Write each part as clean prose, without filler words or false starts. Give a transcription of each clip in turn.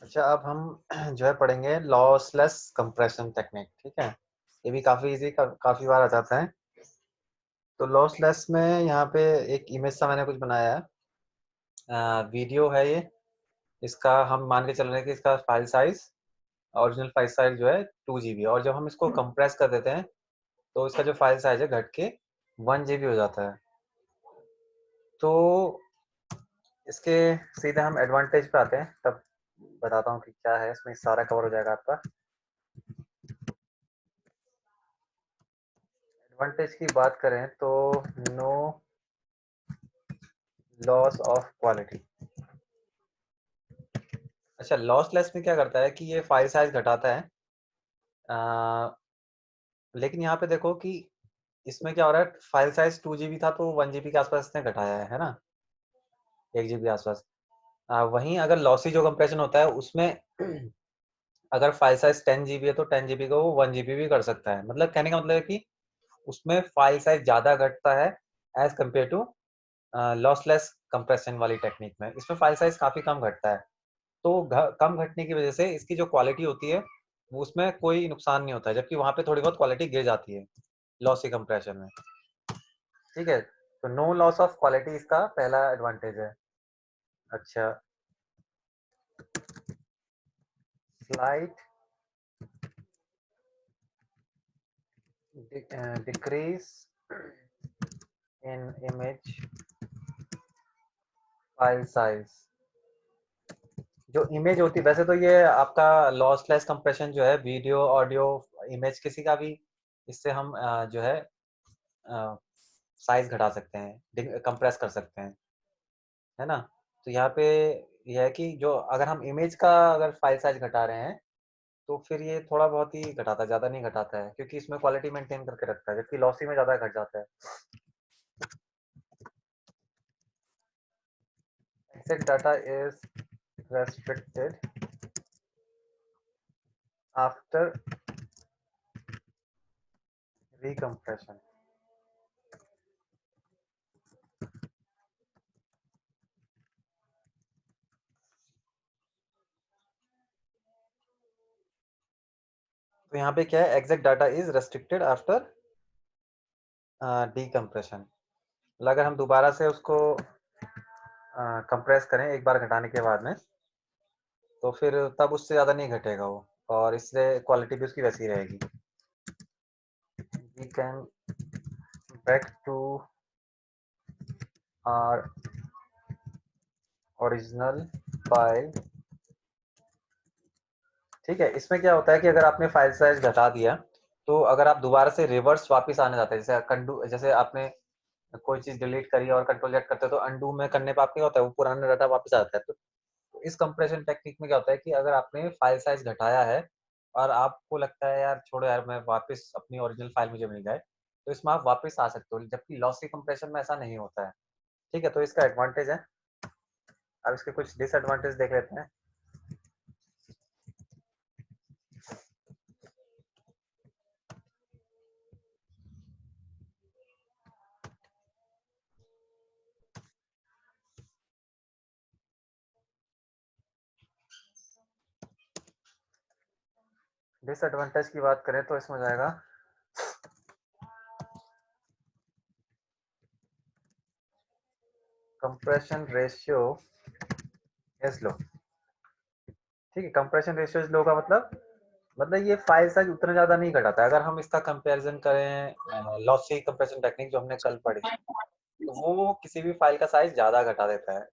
अच्छा, अब हम जो है पढ़ेंगे लॉसलेस कंप्रेशन टेक्निक। ठीक है, ये भी काफ़ी इजी, काफ़ी बार आ जाता है। तो लॉसलेस में यहाँ पे एक इमेज सा मैंने कुछ बनाया है, वीडियो है ये। इसका हम मान के चल रहे हैं कि इसका file size, original file size जो है 2 GB, और जब हम इसको कंप्रेस कर देते हैं तो इसका जो फाइल साइज है घट के 1 GB हो जाता है। तो इसके सीधे हम एडवांटेज पे आते हैं, तब बताता हूँ कि क्या है इसमें, सारा कवर हो जाएगा आपका। एडवांटेज की बात करें तो नो लॉस ऑफ क्वालिटी। अच्छा, लॉसलेस में क्या करता है कि ये फाइल साइज घटाता है, लेकिन यहाँ पे देखो कि इसमें क्या हो रहा है, फाइल साइज 2 GB था तो 1 GB के आसपास इसने घटाया है ना, 1 GB के आसपास। वहीं अगर लॉसी जो कंप्रेशन होता है उसमें अगर फाइल साइज 10 GB है तो 10 GB को वो 1 GB भी कर सकता है। मतलब कहने का मतलब है कि उसमें फाइल साइज ज्यादा घटता है as compare to lossless compression वाली टेक्निक में। इसमें फाइल साइज काफी कम घटता है, तो कम घटने की वजह से इसकी जो क्वालिटी होती है वो उसमें कोई नुकसान नहीं होता है, जबकि वहां पे थोड़ी बहुत क्वालिटी गिर जाती है लॉसी कंप्रेशन में। ठीक है, तो नो लॉस ऑफ क्वालिटी इसका पहला एडवांटेज है। अच्छा, slight decrease in image file size. जो इमेज होती है, वैसे तो ये आपका लॉसलेस कंप्रेशन जो है वीडियो ऑडियो इमेज किसी का भी, इससे हम जो है साइज घटा सकते हैं, कंप्रेस कर सकते हैं, है ना। तो यहाँ पे यह है कि जो अगर हम इमेज का अगर फाइल साइज घटा रहे हैं तो फिर ये थोड़ा बहुत ही घटाता है, ज़्यादा नहीं घटाता है, क्योंकि इसमें क्वालिटी मेंटेन करके रखता है, जबकि लॉसी में ज़्यादा घट जाता है। Exact data is restricted after recompression. तो यहाँ पे क्या है, exact data is restricted after decompression. अगर हम दोबारा से उसको कंप्रेस करें एक बार घटाने के बाद में, तो फिर तब उससे ज़्यादा नहीं घटेगा वो, और इससे क्वालिटी भी उसकी वैसी रहेगी। We can back to our original file. ठीक है, इसमें क्या होता है कि अगर आपने फाइल साइज घटा दिया तो अगर आप दोबारा से रिवर्स वापस आने जाते हैं, जैसे कंडू, जैसे आपने कोई चीज डिलीट करी और कंट्रोल जेड करते हो तो अंडू में करने पर आप क्या होता है, वो पुराना डाटा वापस आता है। तो इस कंप्रेशन टेक्निक में क्या होता है कि अगर आपने फाइल साइज घटाया है और आपको लगता है यार छोड़ो यार, मैं वापस अपनी ओरिजिनल फाइल मुझे मिल जाए, तो इसमें आप वापस आ सकते हो, जबकि लॉसी कंप्रेशन में ऐसा नहीं होता है। ठीक है, तो इसका एडवांटेज है। अब इसके कुछ डिसएडवांटेज देख लेते हैं। डिसएडवांटेज की बात करें तो इसमें जाएगा कंप्रेशन रेशियो इज लो। ठीक है, कंप्रेशन रेशियो इज लो का मतलब ये फाइल साइज उतना ज्यादा नहीं घटाता है। अगर हम इसका कंपैरिजन करें लॉसी कंप्रेशन टेक्निक जो हमने कल पढ़ी, तो वो किसी भी फाइल का साइज ज्यादा घटा देता है।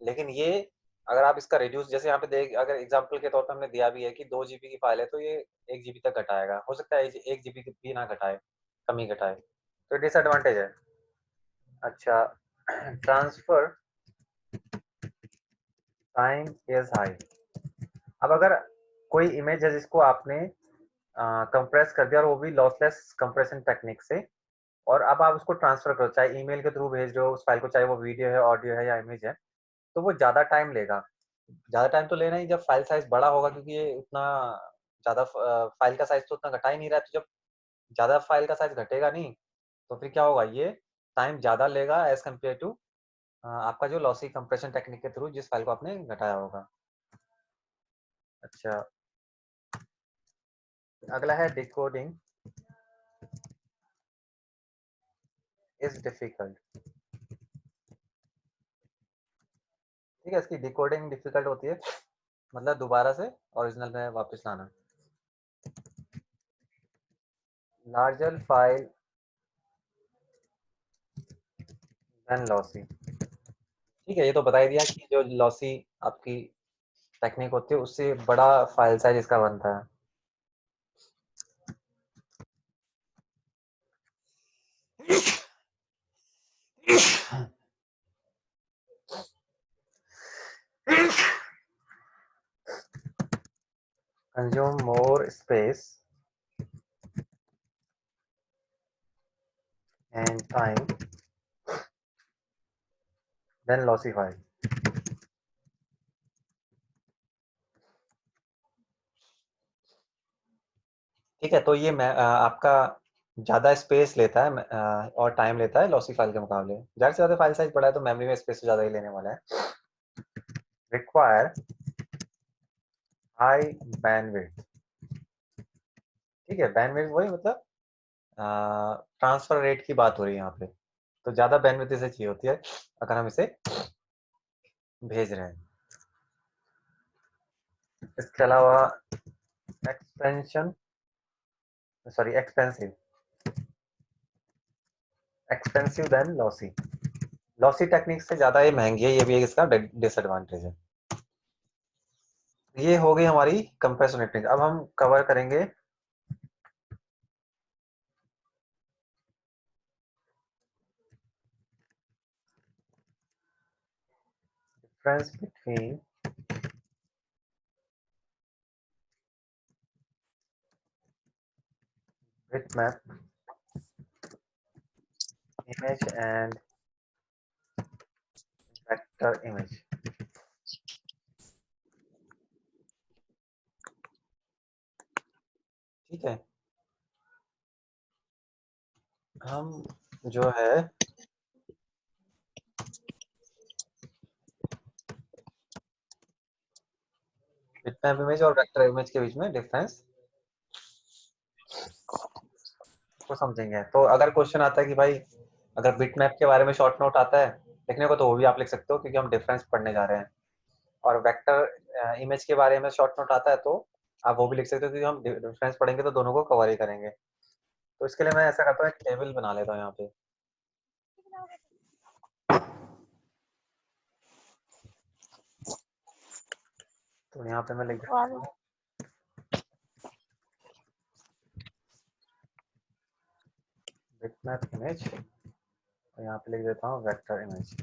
लेकिन ये अगर आप इसका रिड्यूस, जैसे यहाँ पे देख, अगर एग्जांपल के तौर पर हमने दिया भी है कि 2 GB की फाइल है तो ये 1 GB तक घटाएगा, हो सकता है 1 GB भी ना घटाए, कम ही घटाए, तो डिसएडवांटेज है। अच्छा, ट्रांसफर टाइम इज हाई। अब अगर कोई इमेज है जिसको आपने कंप्रेस कर दिया और वो भी लॉसलेस कंप्रेशन टेक्निक से, और अब आप उसको ट्रांसफर करो, चाहे ईमेल के थ्रू भेज दो उस फाइल को, चाहे वो वीडियो है, ऑडियो है या इमेज है, तो वो ज़्यादा टाइम लेगा। ज़्यादा टाइम तो लेना ही जब फाइल साइज बड़ा होगा, क्योंकि ये उतना ज़्यादा फाइल का साइज तो उतना घटा ही नहीं रहा है, तो जब ज़्यादा फाइल का साइज घटेगा नहीं तो फिर क्या होगा, ये टाइम ज़्यादा लेगा एज कम्पेयर टू आपका जो लॉसी कंप्रेशन टेक्निक के थ्रू जिस फाइल को आपने घटाया होगा। अच्छा, अगला है डिकोडिंग इज डिफिकल्ट। ठीक है, इसकी डिकोडिंग डिफिकल्ट होती है, मतलब दोबारा से ओरिजिनल में वापस लाना। Larger file than lossy. ठीक है, ये तो बता ही दिया कि जो लॉसी आपकी टेक्निक होती है उससे बड़ा फाइल साइज इसका बनता है। Consume more space and time than lossy file. ठीक है, तो ये मैं आपका ज़्यादा स्पेस लेता है और टाइम लेता है लॉसी फाइल के मुकाबले। ज़्यादा से ज़्यादा फाइल साइज बड़ा है तो मेमोरी में स्पेस ज़्यादा ही लेने वाला है। Require high bandwidth. ठीक है, बैंडविड्थ वही मतलब ट्रांसफर रेट की बात हो रही है यहाँ पे, तो ज़्यादा बैंडविड्थ इसे चाहिए होती है अगर हम इसे भेज रहे हैं। इसके अलावा expansion sorry expensive expensive than lossy. Lossy technique से ज़्यादा ये महंगी है, ये भी एक इसका डिसएडवांटेज है। ये हो गई हमारी कंप्रेशन टेक्निक। अब हम कवर करेंगे difference between bitmap image and vector image. ठीक है, हम जो है बिटमैप इमेज और वेक्टर इमेज के बीच में डिफरेंस को समझेंगे। तो अगर क्वेश्चन आता है कि भाई अगर बिटमैप के बारे में शॉर्ट नोट आता है लिखने को तो वो भी आप लिख सकते हो क्योंकि हम डिफरेंस पढ़ने जा रहे हैं। और वेक्टर इमेज के बारे में शॉर्ट नोट आता है तो आप वो भी लिख सकते हो क्योंकि हम डिफरेंस पढ़ेंगे तो दोनों को कवर ही करेंगे। तो इसके लिए मैं ऐसा करता हूँ, एक टेबल बना लेता हूँ यहाँ पे। तो यहाँ पे मैं लिख देता हूँ बिटमैप इमेज, तो यहाँ पे लिख देता हूँ वेक्टर इमेज।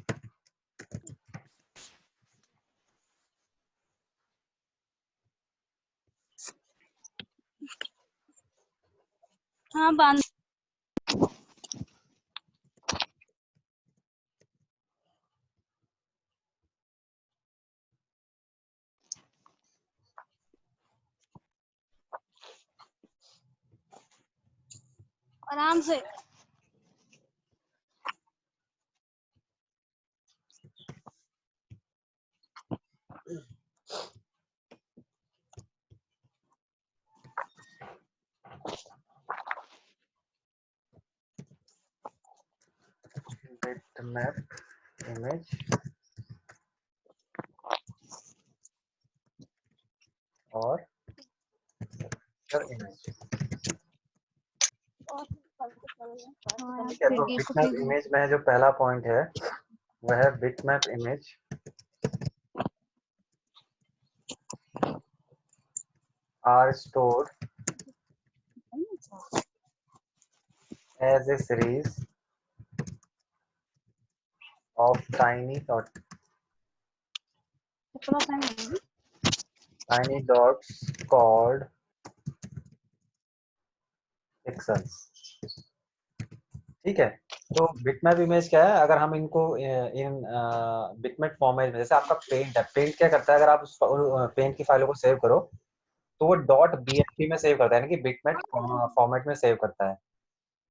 हाँ बांध। आराम से। बिटमैप इमेज और वेक्टर इमेज। ठीक है, तो बिटमैप इमेज में जो पहला पॉइंट है वह है bitmap image are stored as a series of tiny dots called pixels। ठीक है, तो बिटमैप इमेज क्या है, अगर हम इनको इन बिटमैप फॉर्मेट में, जैसे आपका पेंट है, पेंट क्या करता है अगर आप उस पेंट की फाइलों को सेव करो तो वो डॉट बीएमपी में सेव करता है, यानी कि बिटमैप फॉर्मेट में सेव करता है।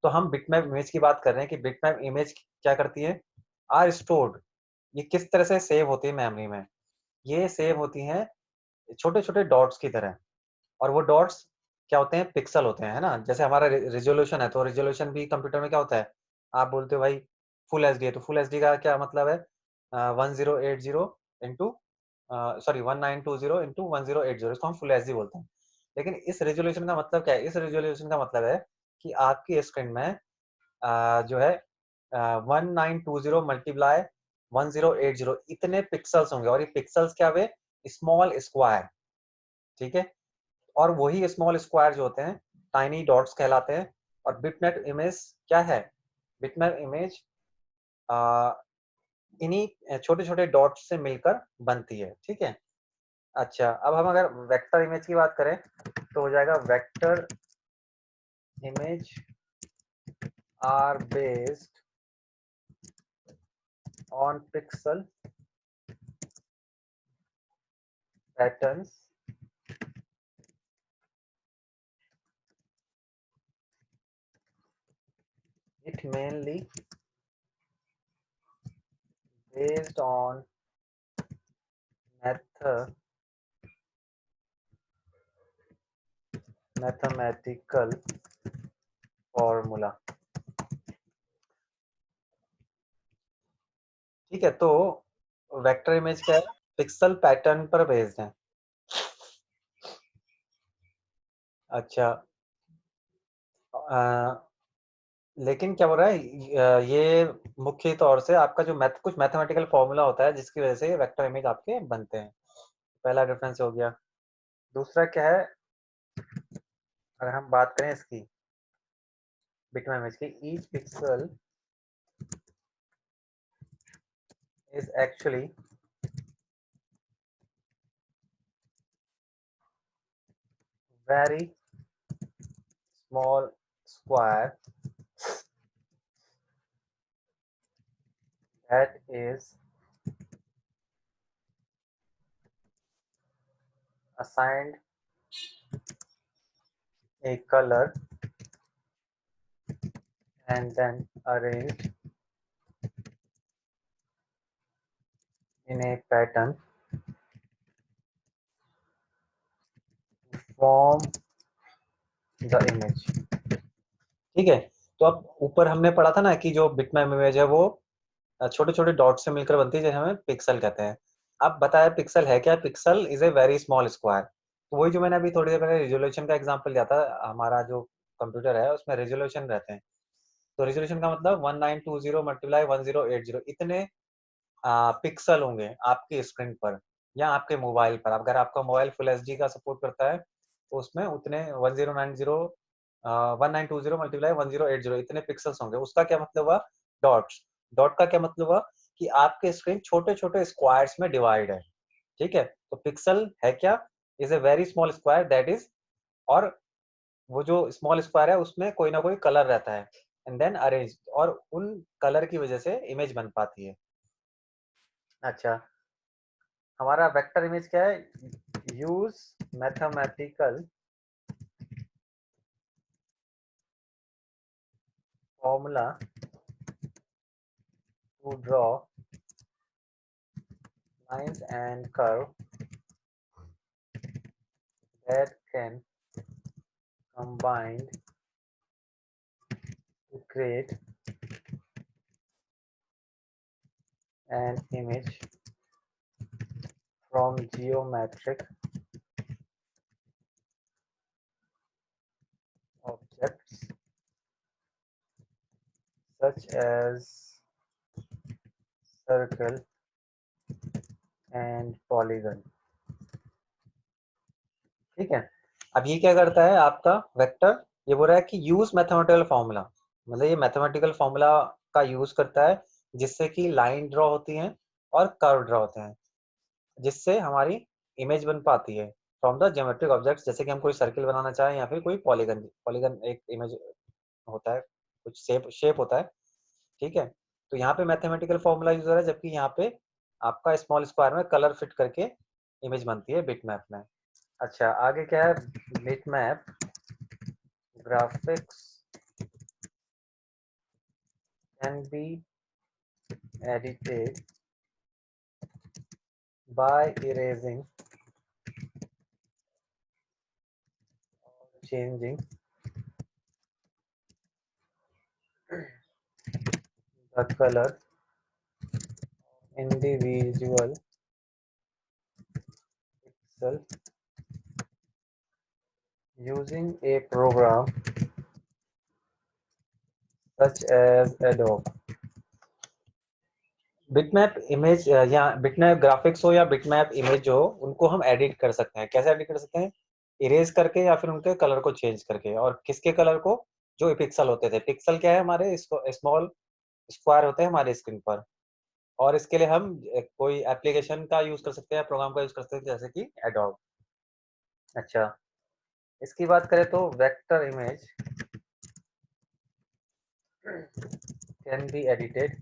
तो हम बिटमैप इमेज की बात कर रहे हैं कि बिटमैप इमेज क्या करती है, आर स्टोर्ड, ये किस तरह से सेव होती है मेमोरी में, ये सेव होती हैं छोटे छोटे डॉट्स की तरह, और वो डॉट्स क्या होते हैं, पिक्सल होते हैं, है ना। जैसे हमारा रिजोल्यूशन है, तो रिजोल्यूशन भी कंप्यूटर में क्या होता है, आप बोलते हो भाई फुल एच डी है, तो फुल एच डी का क्या मतलब है, 1080 इंटू सॉरी 1920 इंटू 1080, इसको हम फुल एच डी बोलते हैं। लेकिन इस रेजोल्यूशन का मतलब क्या है, इस रेजोल्यूशन का मतलब है कि आपकी स्क्रीन में जो है 1920 मल्टीप्लाई 1080 इतने पिक्सल्स होंगे, और ये पिक्सल्स क्या वे, स्मॉल स्क्वायर, ठीक है। और वही स्मॉल स्क्वायर जो होते हैं टाइनी डॉट्स कहलाते हैं। और बिटमैप इमेज क्या है, बिटमैप इमेज इन्हीं छोटे छोटे डॉट्स से मिलकर बनती है, ठीक है। अच्छा, अब हम अगर वेक्टर इमेज की बात करें तो हो जाएगा vector image are based on pixel patterns it mainly based on mathematical formula, ठीक है। तो वेक्टर इमेज क्या है, पिक्सल पैटर्न पर बेस्ड है। अच्छा, लेकिन क्या हो रहा है, ये मुख्य तौर से आपका जो कुछ मैथमेटिकल फॉर्मूला होता है जिसकी वजह से ये वेक्टर इमेज आपके बनते हैं। पहला डिफरेंस हो गया। दूसरा क्या है, अगर हम बात करें इसकी बिटमैप इमेज की, each pixel is actually very small square that is assigned a color and then arranged in a pattern to form the image, ठीक है। तो अब ऊपर हमने पढ़ा था ना कि जो बिटमैप इमेज है वो छोटे छोटे डॉट से मिलकर बनती है, जिसे हमें पिक्सल कहते हैं। अब बताया पिक्सल है क्या, pixel is a very small square. तो वही जो मैंने अभी थोड़ी देर पहले रिजोल्यूशन का एग्जांपल दिया था, हमारा जो कंप्यूटर है उसमें रेजोल्यूशन रहते हैं। तो रेजोल्यूशन का मतलब 1920 मल्टीप्लाई 1080 इतने पिक्सल होंगे आपकी स्क्रीन पर या आपके मोबाइल पर। अगर आपका मोबाइल फुल एच डी का सपोर्ट करता है तो उसमें उतने 1920 मल्टीप्लाई 1080 इतने पिक्सल्स होंगे। उसका क्या मतलब हुआ, डॉट्स। डॉट का क्या मतलब हुआ कि आपके स्क्रीन छोटे छोटे स्क्वायर्स में डिवाइड है, ठीक है। तो पिक्सल है क्या, is a very small square that is, और वो जो स्मॉल स्क्वायर है उसमें कोई ना कोई कलर रहता है, एंड देन अरेंज, और उन कलर की वजह से इमेज बन पाती है। अच्छा, हमारा वेक्टर इमेज क्या है, use mathematical formula to draw lines and curve that can combined to create an image from geometric objects such as circle and polygon, ठीक है। अब ये क्या करता है आपका वेक्टर, ये बोल रहा है कि यूज मैथमेटिकल फॉर्मूला, मतलब ये मैथमेटिकल फॉर्मूला का यूज करता है जिससे कि लाइन ड्रॉ होती हैं और कर्व ड्रॉ होते हैं, जिससे हमारी इमेज बन पाती है फ्रॉम द ज्योमेट्रिक ऑब्जेक्ट्स। जैसे कि हम कोई सर्किल बनाना चाहें या फिर कोई पॉलीगन, पॉलीगन एक इमेज होता है, कुछ शेप शेप होता है, ठीक है। तो यहाँ पे मैथमेटिकल फॉर्मूला यूज हो रहा है, जबकि यहाँ पे आपका स्मॉल स्क्वायर में कलर फिट करके इमेज बनती है बिटमैप में। अच्छा, आगे क्या है, bitmap graphics can be edited by erasing changing the color individual pixel using a program such as Adobe। Bitmap image या बिटमैप ग्राफिक्स हो या बिटमैप इमेज हो, उनको हम एडिट कर सकते हैं। कैसे एडिट कर सकते हैं? इरेज करके या फिर उनके कलर को चेंज करके। और किसके कलर को? जो पिक्सल होते थे। पिक्सल क्या है? हमारे स्मॉल स्क्वायर होते हैं हमारे स्क्रीन पर। और इसके लिए हम कोई एप्लीकेशन का यूज कर सकते हैं, प्रोग्राम का यूज कर सकते हैं, जैसे कि एडोब। अच्छा, इसकी बात करें तो vector image can be edited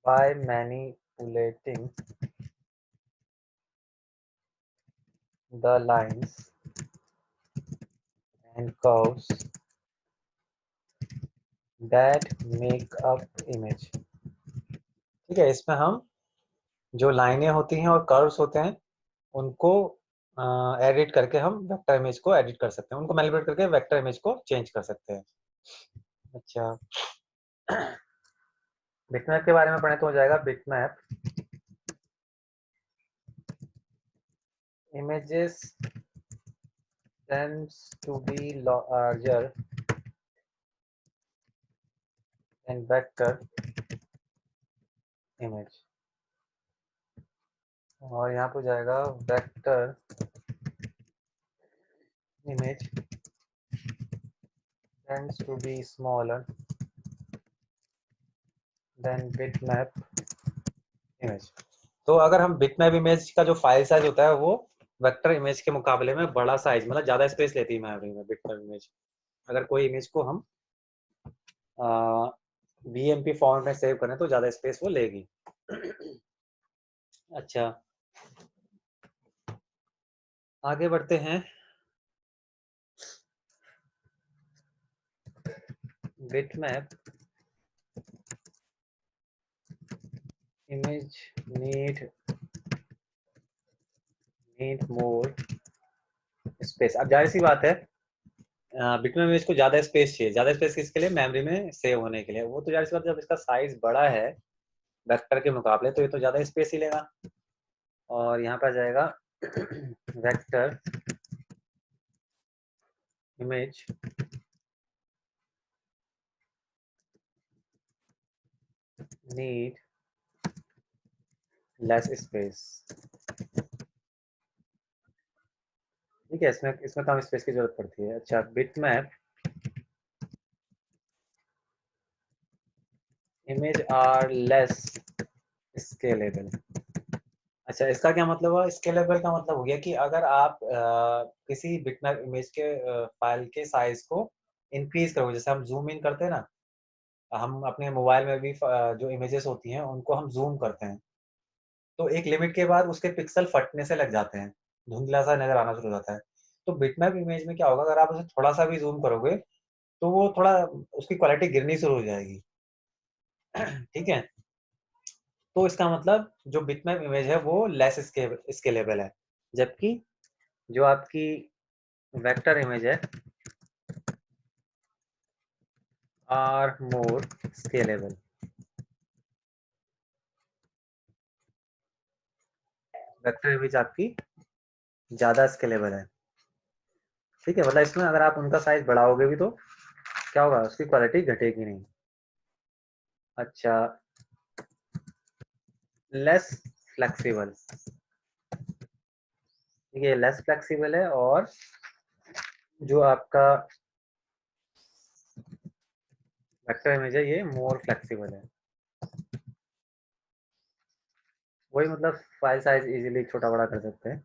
by manipulating the lines and curves that make up image। ठीक है, इसमें हम जो लाइनें होती हैं और कर्व्स होते हैं उनको एडिट करके हम वेक्टर इमेज को एडिट कर सकते हैं, उनको मैनिपुलेट करके वेक्टर इमेज को चेंज कर सकते हैं। अच्छा, बिटमैप के बारे में पढ़े तो हो जाएगा bitmap images tends to be larger than vector image। और यहाँ पे हो जाएगा vector image tends to be smaller than bitmap image। तो अगर हम बिटमैप इमेज का जो फाइल साइज होता है वो वेक्टर इमेज के मुकाबले में बड़ा साइज, मतलब ज्यादा स्पेस लेती है मेमोरी में बिटमैप इमेज। अगर कोई इमेज को हम बीएमपी फॉर्मेट में सेव करें तो ज्यादा स्पेस वो लेगी। अच्छा, आगे बढ़ते हैं। Bitmap image need more space. अब जाहिर सी बात है बिटमैप इमेज को ज्यादा स्पेस चाहिए। ज्यादा स्पेस किसके लिए? मेमोरी में सेव होने के लिए। वो तो जाहिर सी बात है, जब इसका साइज बड़ा है वेक्टर के मुकाबले तो ये तो ज्यादा स्पेस ही लेगा। और यहाँ पर आ जाएगा vector image need less space. ठीक है, इसमें कम स्पेस की जरूरत पड़ती है। अच्छा, bitmap image are less scalable. अच्छा, इसका क्या मतलब हुआ? स्केलेबल का मतलब हो गया कि अगर आप किसी बिटमैप इमेज के फाइल के साइज को इंक्रीज करोगे, जैसे हम जूम इन करते हैं ना, हम अपने मोबाइल में भी जो इमेजेस होती हैं उनको हम जूम करते हैं, तो एक लिमिट के बाद उसके पिक्सल फटने से लग जाते हैं, धुंधला सा नजर आना शुरू हो जाता है। तो बिटमैप इमेज में क्या होगा? अगर आप उसे थोड़ा सा भी जूम करोगे तो वो थोड़ा उसकी क्वालिटी गिरनी शुरू हो जाएगी। ठीक है, तो इसका मतलब जो बिटमैप इमेज है वो लेस स्केलेबल है, जबकि जो आपकी वेक्टर इमेज है are more scalable. Vector image आपकी ज्यादा स्केलेबल है। ठीक है, मतलब इसमें अगर आप उनका साइज बढ़ाओगे भी तो क्या होगा? उसकी क्वालिटी घटेगी नहीं। अच्छा, लेस फ्लेक्सिबल। ठीक है, लेस फ्लेक्सिबल है। और जो आपका वेक्टर इमेज है ये मोर फ्लेक्सिबल है। वही मतलब फाइल साइज इजीली छोटा बड़ा कर सकते हैं।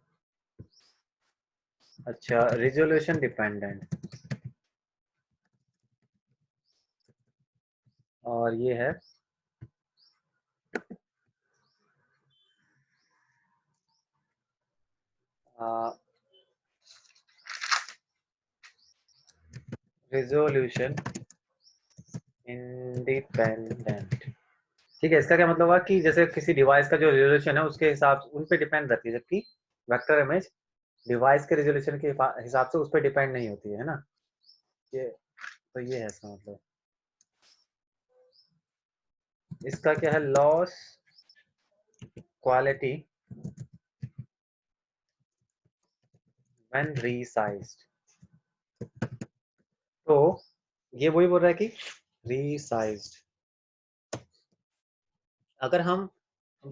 अच्छा, रिजोल्यूशन डिपेंडेंट। और ये है रिजोल्यूशन इंडिपेंडेंट। ठीक है, इसका क्या मतलब हुआ कि जैसे किसी डिवाइस का जो रिजोल्यूशन है उसके हिसाब से उन पे डिपेंड रहती है, जबकि वेक्टर इमेज डिवाइस के रेजोल्यूशन के हिसाब से उस पर डिपेंड नहीं होती है ना। ये तो ये है इसका मतलब। इसका क्या है, लॉस क्वालिटी व्हेन रीसाइज्ड। तो ये वही बोल रहा है कि रीसाइज्ड, अगर हम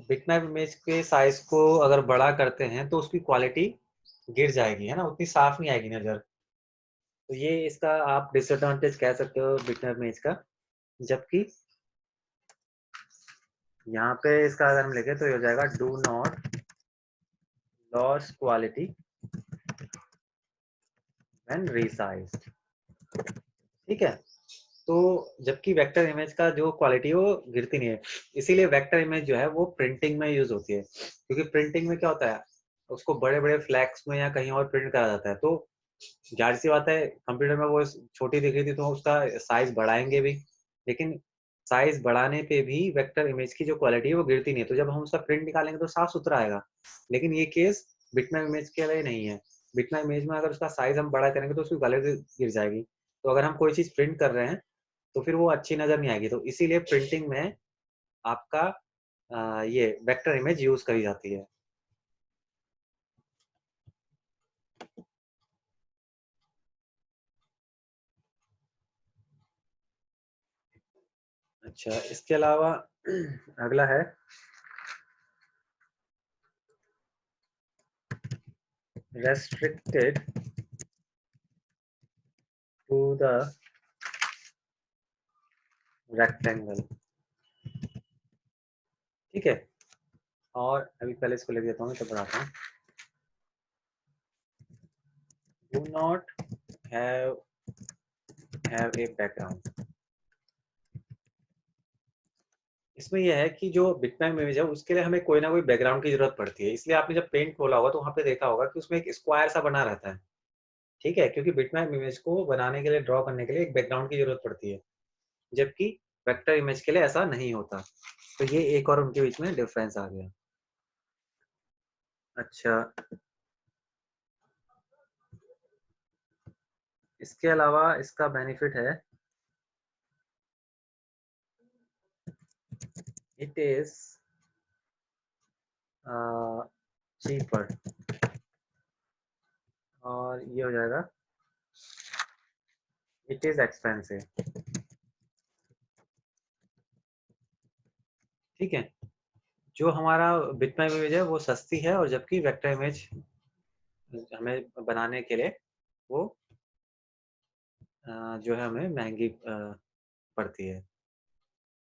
बिटमैप इमेज के साइज को अगर बड़ा करते हैं तो उसकी क्वालिटी गिर जाएगी, है ना, उतनी साफ नहीं आएगी नजर। तो ये इसका आप डिसएडवांटेज कह सकते हो बिटमैप इमेज का। जबकि यहाँ पे इसका अगर हम लिखे तो ये हो जाएगा do not lose quality when resized. ठीक है। तो जबकि वेक्टर इमेज का जो क्वालिटी है वो गिरती नहीं है, इसीलिए वेक्टर इमेज जो है वो प्रिंटिंग में यूज होती है। क्योंकि प्रिंटिंग में क्या होता है, उसको बड़े बड़े फ्लैक्स में या कहीं और प्रिंट करा जाता है, तो जाहिर सी बात है कंप्यूटर में वो छोटी दिख रही थी तो उसका साइज बढ़ाएंगे भी, लेकिन साइज बढ़ाने पे भी वेक्टर इमेज की जो क्वालिटी है वो गिरती नहीं है। तो जब हम उसका प्रिंट निकालेंगे तो साफ सुथरा आएगा। लेकिन ये केस बिटमैप इमेज के लिए नहीं है। बिटमैप इमेज में अगर उसका साइज हम बड़ा करेंगे तो उसकी क्वालिटी गिर जाएगी। तो अगर हम कोई चीज प्रिंट कर रहे हैं तो फिर वो अच्छी नजर नहीं आएगी। तो इसीलिए प्रिंटिंग में आपका ये वेक्टर इमेज यूज करी जाती है। अच्छा, इसके अलावा अगला है restricted to the rectangle। ठीक है, और अभी पहले इसको लिख देता हूँ तो बताता हूँ। Do not have a background। इसमें यह है कि जो बिटमैप इमेज है उसके लिए हमें कोई ना कोई बैकग्राउंड की जरूरत पड़ती है। इसलिए आपने जब पेंट खोला होगा तो वहां पे देखा होगा कि उसमें एक स्क्वायर सा बना रहता है। ठीक है, क्योंकि बिटमैप इमेज को बनाने के लिए, ड्रॉ करने के लिए एक बैकग्राउंड की जरूरत पड़ती है, जबकि वेक्टर इमेज के लिए ऐसा नहीं होता। तो ये एक और उनके बीच में डिफरेंस आ गया। अच्छा, इसके अलावा इसका बेनिफिट है, इट इज चीपर। और ये हो जाएगा इट इज एक्सपेंसिव। ठीक है, जो हमारा बिटमैप इमेज है वो सस्ती है, और जबकि वेक्टर इमेज हमें बनाने के लिए वो जो है हमें महंगी पड़ती है।